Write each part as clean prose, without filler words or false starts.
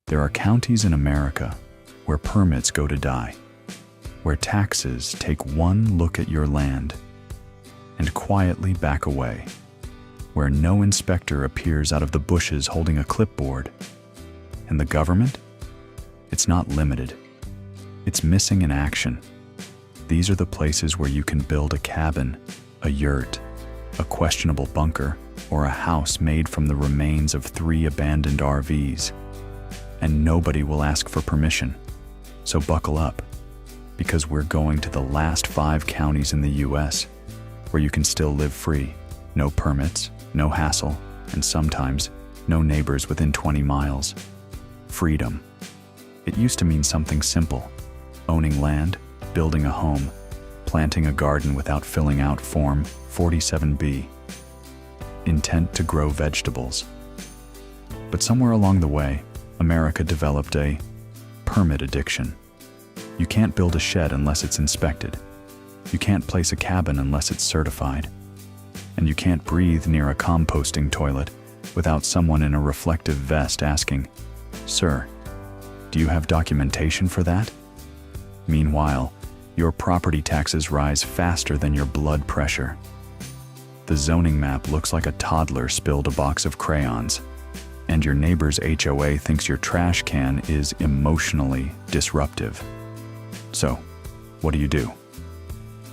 There are counties in America where permits go to die, where taxes take one look at your land and quietly back away, where no inspector appears out of the bushes holding a clipboard. And the government? It's not limited. It's missing in action. These are the places where you can build a cabin, a yurt, a questionable bunker, or a house made from the remains of 3 abandoned RVs. And nobody will ask for permission. So buckle up, because we're going to the last 5 counties in the US where you can still live free. No permits, no hassle, and sometimes no neighbors within 20 miles. Freedom. It used to mean something simple: owning land, building a home, planting a garden without filling out Form 47B. Intent to grow vegetables. But somewhere along the way, America developed a permit addiction. You can't build a shed unless it's inspected. You can't place a cabin unless it's certified. And you can't breathe near a composting toilet without someone in a reflective vest asking, "Sir, do you have documentation for that?" Meanwhile, your property taxes rise faster than your blood pressure. The zoning map looks like a toddler spilled a box of crayons, and your neighbor's HOA thinks your trash can is emotionally disruptive. So, what do?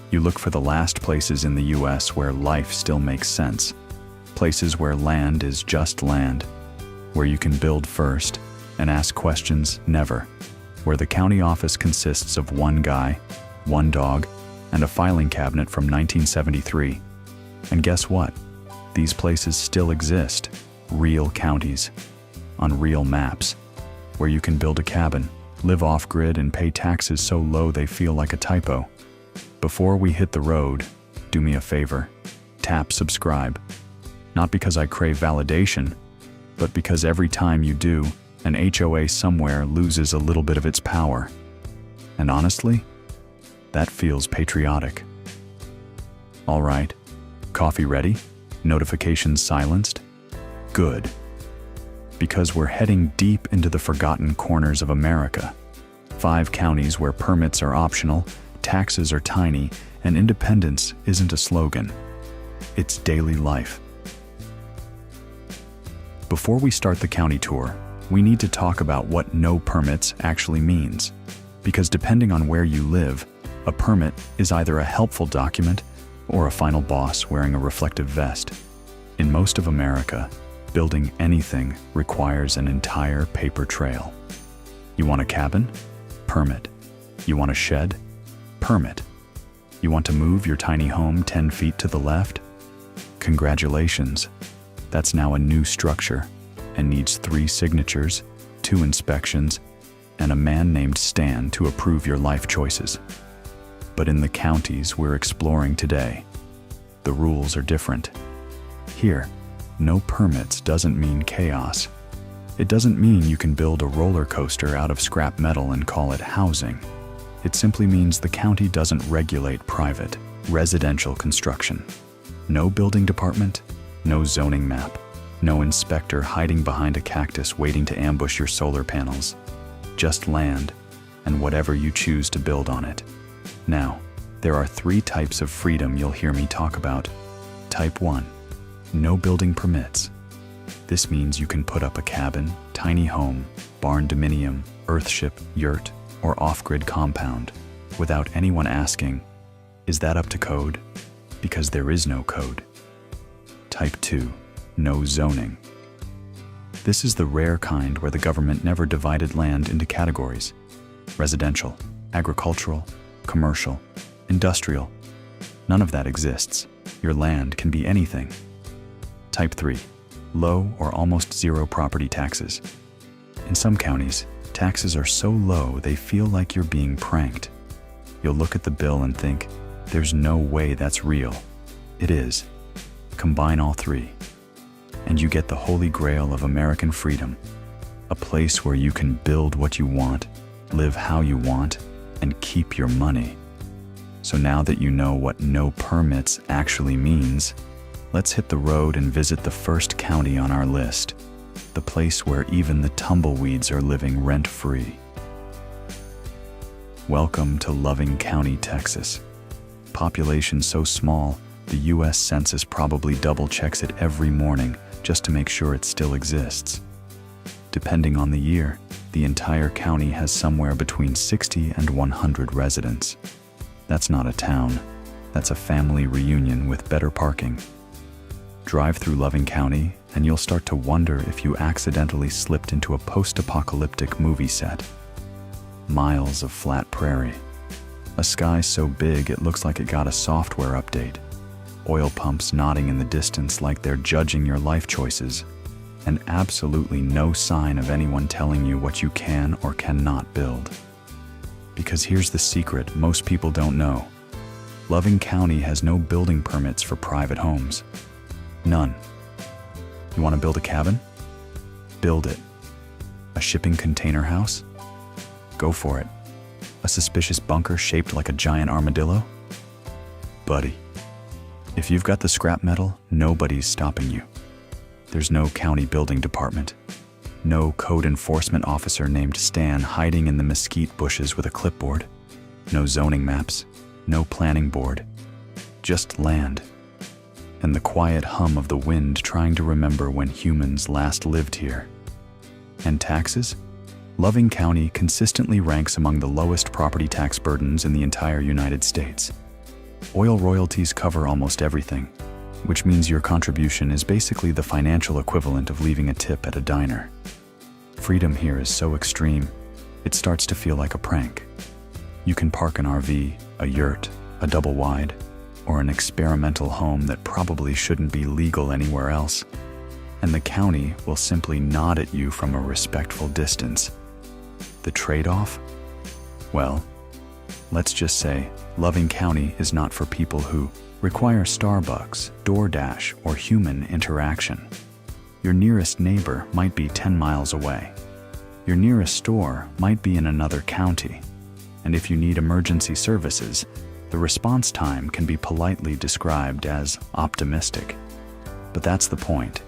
You look for the last places in the US where life still makes sense, places where land is just land, where you can build first and ask questions never, where the county office consists of one guy, one dog, and a filing cabinet from 1973. And guess what? These places still exist, real counties, on real maps, where you can build a cabin, live off-grid, and pay taxes so low they feel like a typo. Before we hit the road, do me a favor, tap subscribe. Not because I crave validation, but because every time you do, an HOA somewhere loses a little bit of its power. And honestly, that feels patriotic. All right, coffee ready? Notifications silenced? Good. Because we're heading deep into the forgotten corners of America. 5 counties where permits are optional, taxes are tiny, and independence isn't a slogan. It's daily life. Before we start the county tour, we need to talk about what no permits actually means. Because depending on where you live, a permit is either a helpful document or a final boss wearing a reflective vest. In most of America, building anything requires an entire paper trail. You want a cabin? Permit. You want a shed? Permit. You want to move your tiny home 10 feet to the left? Congratulations. That's now a new structure and needs 3 signatures, 2 inspections, and a man named Stan to approve your life choices. But in the counties we're exploring today, the rules are different. Here, no permits doesn't mean chaos. It doesn't mean you can build a roller coaster out of scrap metal and call it housing. It simply means the county doesn't regulate private, residential construction. No building department, no zoning map, no inspector hiding behind a cactus waiting to ambush your solar panels. Just land and whatever you choose to build on it. Now, there are 3 types of freedom you'll hear me talk about. Type 1. No building permits. This means you can put up a cabin, tiny home, barn dominium, earthship, yurt, or off-grid compound without anyone asking, "Is that up to code?" Because there is no code. Type 2. No zoning. This is the rare kind where the government never divided land into categories: residential, agricultural, commercial, industrial. None of that exists. Your land can be anything. Type 3. Low or almost zero property taxes. In some counties, taxes are so low they feel like you're being pranked. You'll look at the bill and think, there's no way that's real. It is. Combine all 3, and you get the holy grail of American freedom. A place where you can build what you want, live how you want, and keep your money. So now that you know what no permits actually means, let's hit the road and visit the first county on our list, the place where even the tumbleweeds are living rent-free. Welcome to Loving County, Texas. Population so small, the U.S. Census probably double-checks it every morning just to make sure it still exists. Depending on the year, the entire county has somewhere between 60 and 100 residents. That's not a town. That's a family reunion with better parking. Drive through Loving County, and you'll start to wonder if you accidentally slipped into a post-apocalyptic movie set. Miles of flat prairie. A sky so big it looks like it got a software update. Oil pumps nodding in the distance like they're judging your life choices. And absolutely no sign of anyone telling you what you can or cannot build. Because here's the secret most people don't know. Loving County has no building permits for private homes. None. You want to build a cabin? Build it. A shipping container house? Go for it. A suspicious bunker shaped like a giant armadillo? Buddy, if you've got the scrap metal, nobody's stopping you. There's no county building department. No code enforcement officer named Stan hiding in the mesquite bushes with a clipboard. No zoning maps. No planning board. Just land. And the quiet hum of the wind trying to remember when humans last lived here. And taxes? Loving County consistently ranks among the lowest property tax burdens in the entire United States. Oil royalties cover almost everything, which means your contribution is basically the financial equivalent of leaving a tip at a diner. Freedom here is so extreme, it starts to feel like a prank. You can park an RV, a yurt, a double wide, or an experimental home that probably shouldn't be legal anywhere else, and the county will simply nod at you from a respectful distance. The trade-off? Well, let's just say Loving County is not for people who require Starbucks, DoorDash, or human interaction. Your nearest neighbor might be 10 miles away. Your nearest store might be in another county. And if you need emergency services, the response time can be politely described as optimistic. But that's the point.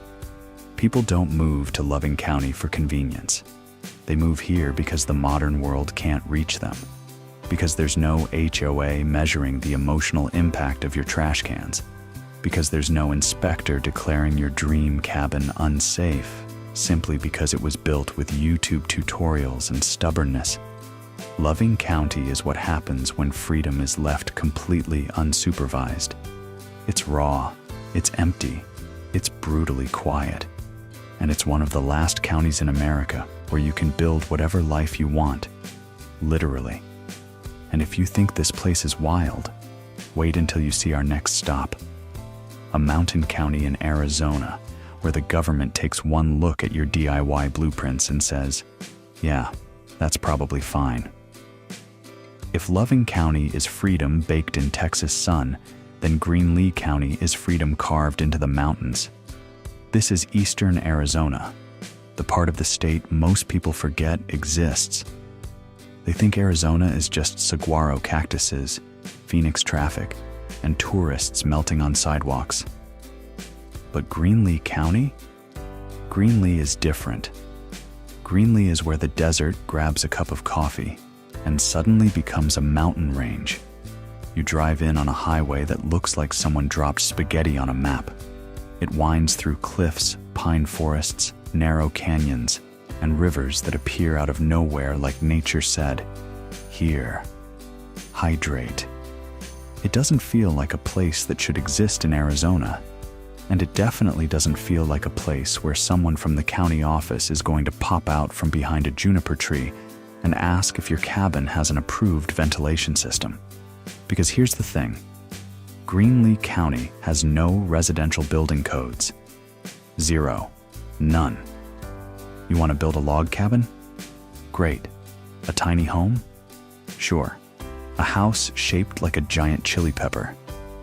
People don't move to Loving County for convenience. They move here because the modern world can't reach them. Because there's no HOA measuring the emotional impact of your trash cans. Because there's no inspector declaring your dream cabin unsafe, simply because it was built with YouTube tutorials and stubbornness. Loving County is what happens when freedom is left completely unsupervised. It's raw, it's empty, it's brutally quiet. And it's one of the last counties in America where you can build whatever life you want, literally. And if you think this place is wild, wait until you see our next stop. A mountain county in Arizona, where the government takes one look at your DIY blueprints and says, yeah, that's probably fine. If Loving County is freedom baked in Texas sun, then Greenlee County is freedom carved into the mountains. This is eastern Arizona, the part of the state most people forget exists. They think Arizona is just saguaro cactuses, Phoenix traffic, and tourists melting on sidewalks. But Greenlee County? Greenlee is different. Greenlee is where the desert grabs a cup of coffee and suddenly becomes a mountain range. You drive in on a highway that looks like someone dropped spaghetti on a map. It winds through cliffs, pine forests, narrow canyons, and rivers that appear out of nowhere like nature said, "Here, hydrate." It doesn't feel like a place that should exist in Arizona, and it definitely doesn't feel like a place where someone from the county office is going to pop out from behind a juniper tree and ask if your cabin has an approved ventilation system. Because here's the thing, Greenlee County has no residential building codes. Zero. None. You want to build a log cabin? Great. A tiny home? Sure. A house shaped like a giant chili pepper,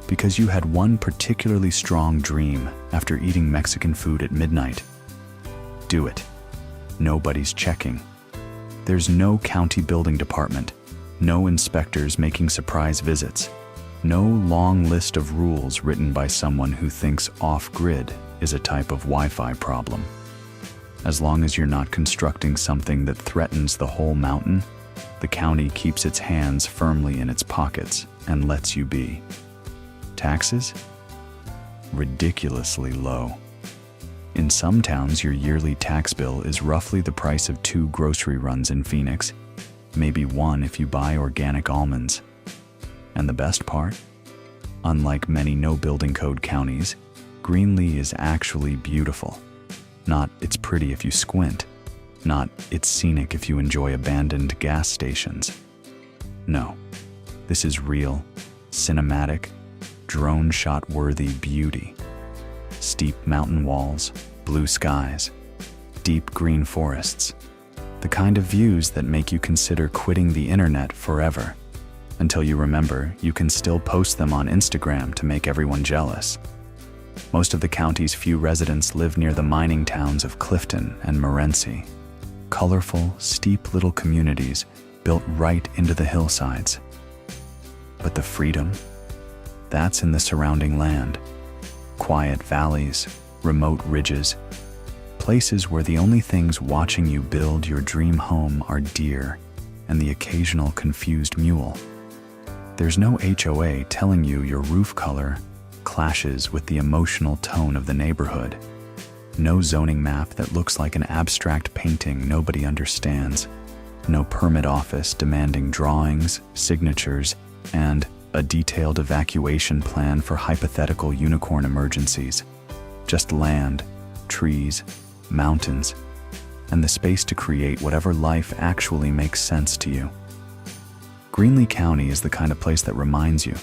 because you had one particularly strong dream after eating Mexican food at midnight. Do it. Nobody's checking. There's no county building department, no inspectors making surprise visits, no long list of rules written by someone who thinks off-grid is a type of Wi-Fi problem. As long as you're not constructing something that threatens the whole mountain, the county keeps its hands firmly in its pockets and lets you be. Taxes? Ridiculously low. In some towns, your yearly tax bill is roughly the price of 2 grocery runs in Phoenix, maybe 1 if you buy organic almonds. And the best part? Unlike many no-building code counties, Greenlee is actually beautiful. Not it's pretty if you squint, not it's scenic if you enjoy abandoned gas stations. No, this is real, cinematic, drone-shot-worthy beauty. Steep mountain walls, blue skies, deep green forests. The kind of views that make you consider quitting the internet forever, until you remember you can still post them on Instagram to make everyone jealous. Most of the county's few residents live near the mining towns of Clifton and Morenci. Colorful, steep little communities built right into the hillsides. But the freedom? That's in the surrounding land. Quiet valleys, remote ridges, places where the only things watching you build your dream home are deer and the occasional confused mule. There's no HOA telling you your roof color clashes with the emotional tone of the neighborhood. No zoning map that looks like an abstract painting nobody understands. No permit office demanding drawings, signatures, and a detailed evacuation plan for hypothetical unicorn emergencies. Just land, trees, mountains, and the space to create whatever life actually makes sense to you. Greenlee County is the kind of place that reminds you,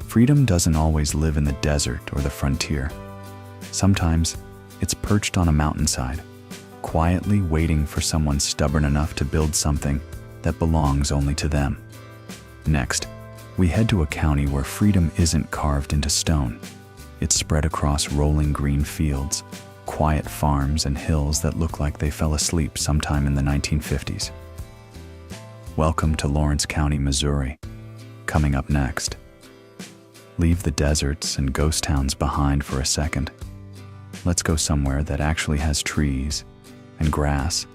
freedom doesn't always live in the desert or the frontier. Sometimes it's perched on a mountainside, quietly waiting for someone stubborn enough to build something that belongs only to them. Next, we head to a county where freedom isn't carved into stone. It's spread across rolling green fields, quiet farms, and hills that look like they fell asleep sometime in the 1950s. Welcome to Lawrence County, Missouri. Coming up next. Leave the deserts and ghost towns behind for a second. Let's go somewhere that actually has trees and grass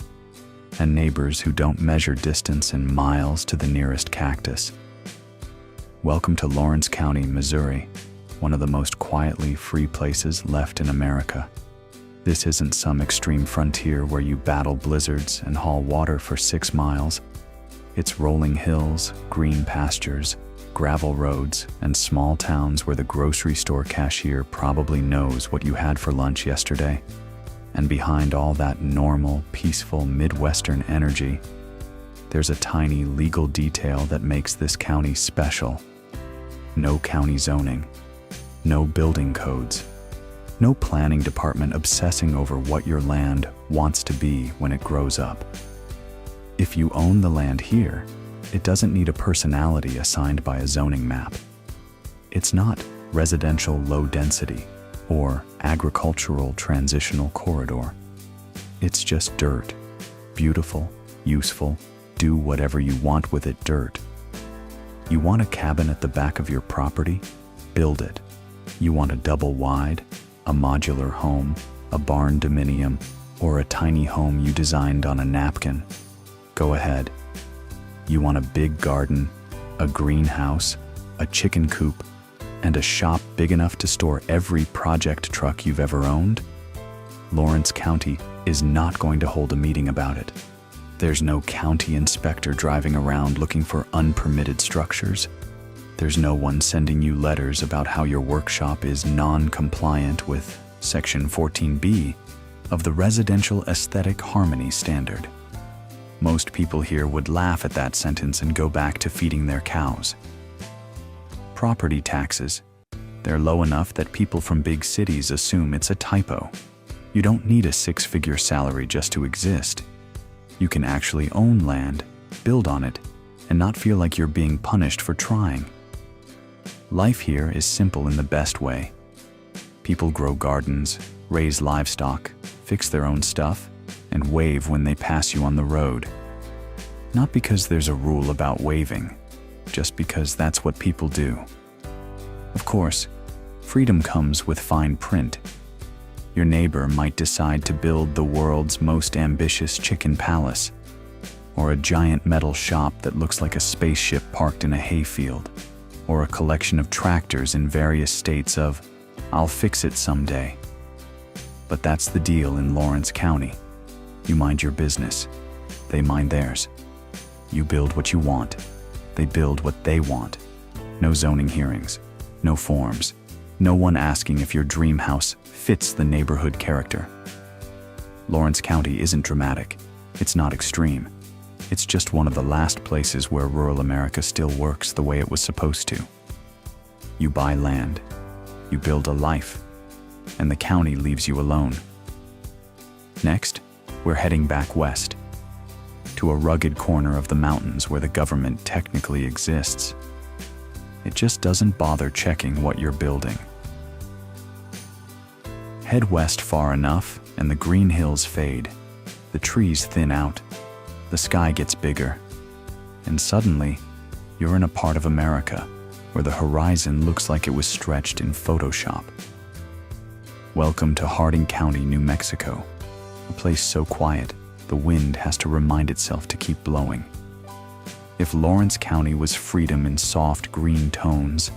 and neighbors who don't measure distance in miles to the nearest cactus. Welcome to Lawrence County, Missouri, one of the most quietly free places left in America. This isn't some extreme frontier where you battle blizzards and haul water for 6 miles. It's rolling hills, green pastures, gravel roads, and small towns where the grocery store cashier probably knows what you had for lunch yesterday. And behind all that normal, peaceful Midwestern energy, there's a tiny legal detail that makes this county special. No county zoning, no building codes, no planning department obsessing over what your land wants to be when it grows up. If you own the land here, it doesn't need a personality assigned by a zoning map. It's not residential low density or agricultural transitional corridor. It's just dirt, beautiful, useful, do whatever you want with it dirt. You want a cabin at the back of your property? Build it. You want a double wide, a modular home, a barn dominium, or a tiny home you designed on a napkin? Go ahead. You want a big garden, a greenhouse, a chicken coop, and a shop big enough to store every project truck you've ever owned? Lawrence County is not going to hold a meeting about it. There's no county inspector driving around looking for unpermitted structures. There's no one sending you letters about how your workshop is non-compliant with Section 14B of the Residential Aesthetic Harmony Standard. Most people here would laugh at that sentence and go back to feeding their cows. Property taxes. They're low enough that people from big cities assume it's a typo. You don't need a 6-figure salary just to exist. You can actually own land, build on it, and not feel like you're being punished for trying. Life here is simple in the best way. People grow gardens, raise livestock, fix their own stuff, and wave when they pass you on the road. Not because there's a rule about waving, just because that's what people do. Of course, freedom comes with fine print. Your neighbor might decide to build the world's most ambitious chicken palace, or a giant metal shop that looks like a spaceship parked in a hayfield, or a collection of tractors in various states of, "I'll fix it someday." But that's the deal in Lawrence County. You mind your business, they mind theirs. You build what you want, they build what they want. No zoning hearings, no forms, no one asking if your dream house fits the neighborhood character. Lawrence County isn't dramatic, it's not extreme. It's just one of the last places where rural America still works the way it was supposed to. You buy land, you build a life, and the county leaves you alone. Next, we're heading back west, to a rugged corner of the mountains where the government technically exists. It just doesn't bother checking what you're building. Head west far enough, and the green hills fade. The trees thin out. The sky gets bigger. And suddenly, you're in a part of America where the horizon looks like it was stretched in Photoshop. Welcome to Hardin County, New Mexico, a place so quiet, the wind has to remind itself to keep blowing. If Lawrence County was freedom in soft green tones,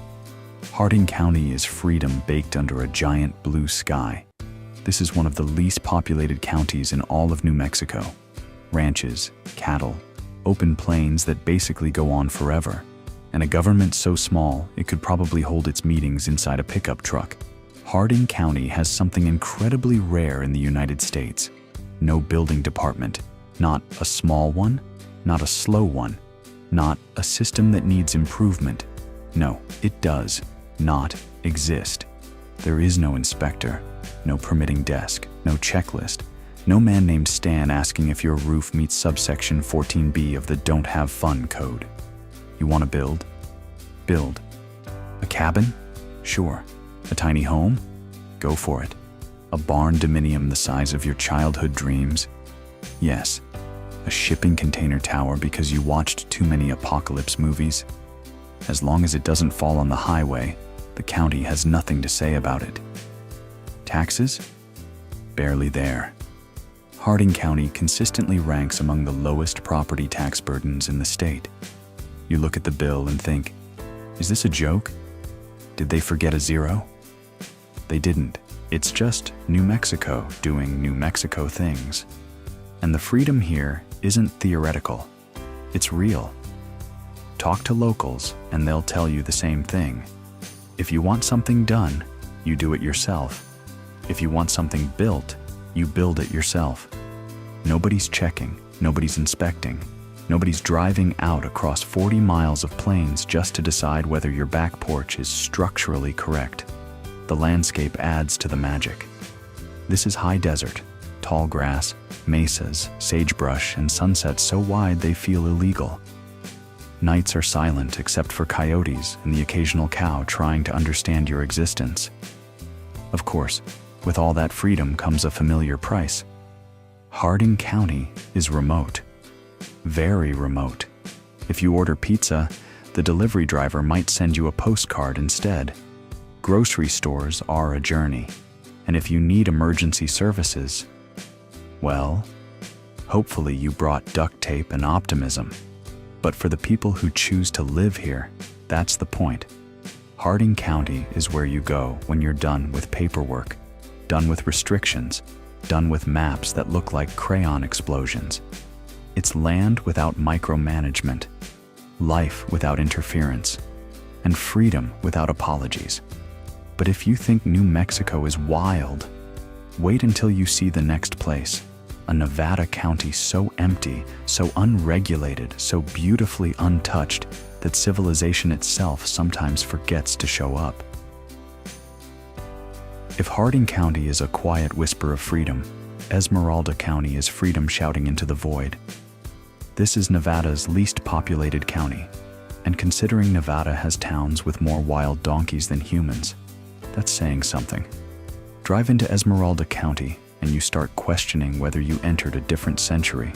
Hardin County is freedom baked under a giant blue sky. This is one of the least populated counties in all of New Mexico. Ranches, cattle, open plains that basically go on forever, and a government so small it could probably hold its meetings inside a pickup truck. Hardin County has something incredibly rare in the United States. No building department, not a small one, not a slow one, not a system that needs improvement. No, it does not exist. There is no inspector, no permitting desk, no checklist, no man named Stan asking if your roof meets subsection 14B of the Don't Have Fun code. You want to build? Build. A cabin? Sure. A tiny home? Go for it. A barn dominium the size of your childhood dreams? Yes. A shipping container tower because you watched too many apocalypse movies? As long as it doesn't fall on the highway, the county has nothing to say about it. Taxes? Barely there. Hardin County consistently ranks among the lowest property tax burdens in the state. You look at the bill and think, is this a joke? Did they forget a zero? They didn't. It's just New Mexico doing New Mexico things. And the freedom here isn't theoretical. It's real. Talk to locals and they'll tell you the same thing. If you want something done, you do it yourself. If you want something built, you build it yourself. Nobody's checking, nobody's inspecting, nobody's driving out across 40 miles of plains just to decide whether your back porch is structurally correct. The landscape adds to the magic. This is high desert, tall grass, mesas, sagebrush, and sunsets so wide they feel illegal. Nights are silent except for coyotes and the occasional cow trying to understand your existence. Of course, with all that freedom comes a familiar price. Hardin County is remote. Very remote. If you order pizza, the delivery driver might send you a postcard instead. Grocery stores are a journey. And if you need emergency services, well, hopefully you brought duct tape and optimism. But for the people who choose to live here, that's the point. Hardin County is where you go when you're done with paperwork, done with restrictions, done with maps that look like crayon explosions. It's land without micromanagement, life without interference, and freedom without apologies. But if you think New Mexico is wild, wait until you see the next place. A Nevada county so empty, so unregulated, so beautifully untouched that civilization itself sometimes forgets to show up. If Hardin County is a quiet whisper of freedom, Esmeralda County is freedom shouting into the void. This is Nevada's least populated county, and considering Nevada has towns with more wild donkeys than humans, that's saying something. Drive into Esmeralda County, and you start questioning whether you entered a different century.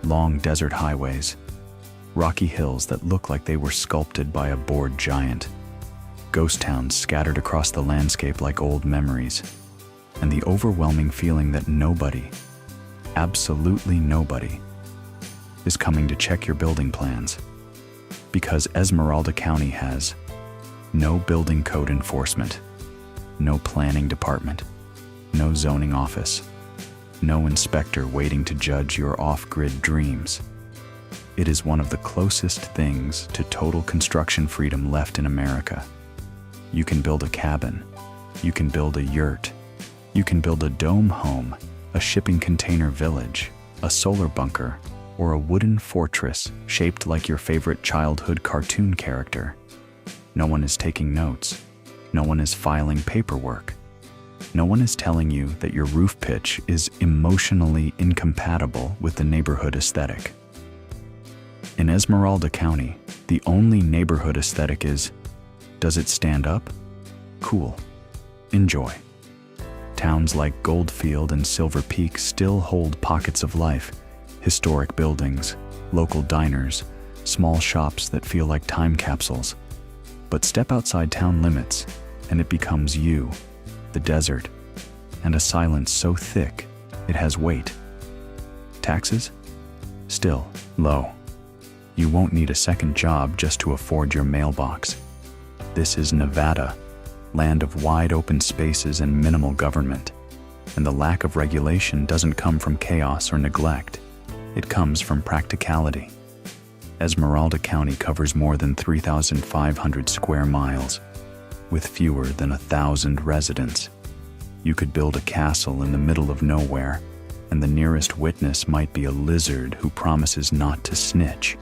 Long desert highways, rocky hills that look like they were sculpted by a bored giant, ghost towns scattered across the landscape like old memories. and the overwhelming feeling that nobody, absolutely nobody, is coming to check your building plans. Because Esmeralda County has no building code enforcement, no planning department, no zoning office, no inspector waiting to judge your off-grid dreams. It is one of the closest things to total construction freedom left in America. You can build a cabin, you can build a yurt, you can build a dome home, a shipping container village, a solar bunker, or a wooden fortress shaped like your favorite childhood cartoon character. No one is taking notes. No one is filing paperwork. No one is telling you that your roof pitch is emotionally incompatible with the neighborhood aesthetic. In Esmeralda County, the only neighborhood aesthetic is, does it stand up? Cool. Enjoy. Towns like Goldfield and Silver Peak still hold pockets of life, historic buildings, local diners, small shops that feel like time capsules. But step outside town limits, and it becomes you, the desert, and a silence so thick it has weight. Taxes? Still low. You won't need a second job just to afford your mailbox. This is Nevada, land of wide open spaces and minimal government. And the lack of regulation doesn't come from chaos or neglect. It comes from practicality. Esmeralda County covers more than 3,500 square miles, with fewer than 1,000 residents. You could build a castle in the middle of nowhere, and the nearest witness might be a lizard who promises not to snitch.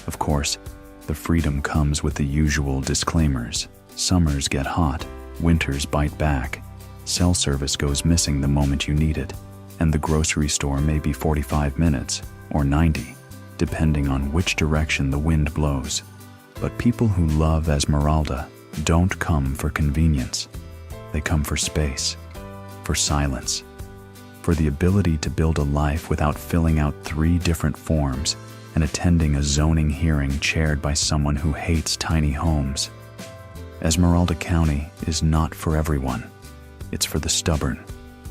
Of course, the freedom comes with the usual disclaimers. Summers get hot, winters bite back, cell service goes missing the moment you need it, and the grocery store may be 45 minutes or 90, depending on which direction the wind blows. But people who love Esmeralda don't come for convenience. They come for space, for silence, for the ability to build a life without filling out 3 different forms and attending a zoning hearing chaired by someone who hates tiny homes. Esmeralda County is not for everyone. It's for the stubborn,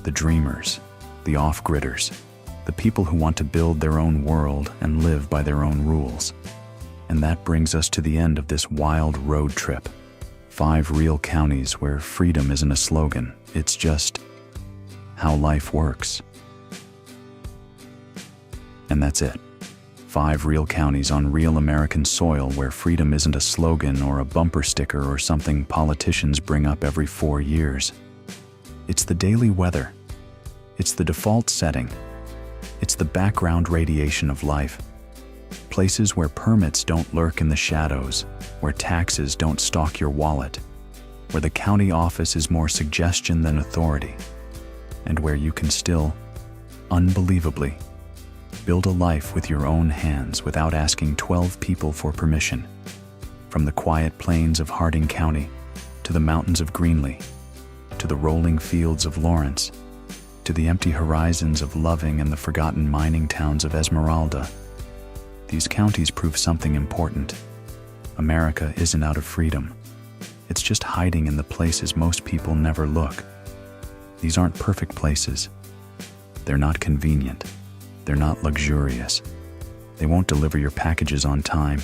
the dreamers, the off-gridders, the people who want to build their own world and live by their own rules. And that brings us to the end of this wild road trip. 5 real counties where freedom isn't a slogan, it's just how life works. And that's it. 5 real counties on real American soil where freedom isn't a slogan or a bumper sticker or something politicians bring up every 4 years. It's the daily weather. It's the default setting. It's the background radiation of life. Places where permits don't lurk in the shadows, where taxes don't stalk your wallet, where the county office is more suggestion than authority, and where you can still, unbelievably, build a life with your own hands without asking 12 people for permission. From the quiet plains of Harding County, to the mountains of Greenlee, to the rolling fields of Lawrence, to the empty horizons of Loving and the forgotten mining towns of Esmeralda, these counties prove something important. America isn't out of freedom. It's just hiding in the places most people never look. These aren't perfect places. They're not convenient. They're not luxurious. They won't deliver your packages on time,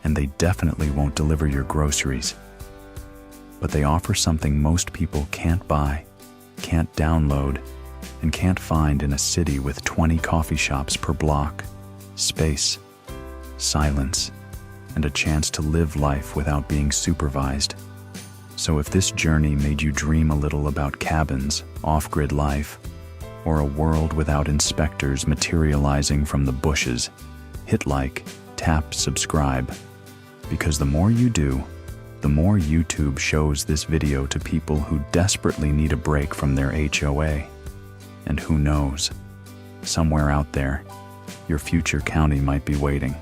and they definitely won't deliver your groceries. But they offer something most people can't buy, can't download, and can't find in a city with 20 coffee shops per block: space, silence, and a chance to live life without being supervised. So if this journey made you dream a little about cabins, off-grid life, or a world without inspectors materializing from the bushes, hit like, tap subscribe, because the more you do, the more YouTube shows this video to people who desperately need a break from their HOA. And who knows, somewhere out there, your future county might be waiting.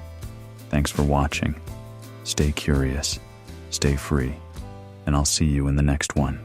Thanks for watching. Stay curious, stay free, and I'll see you in the next one.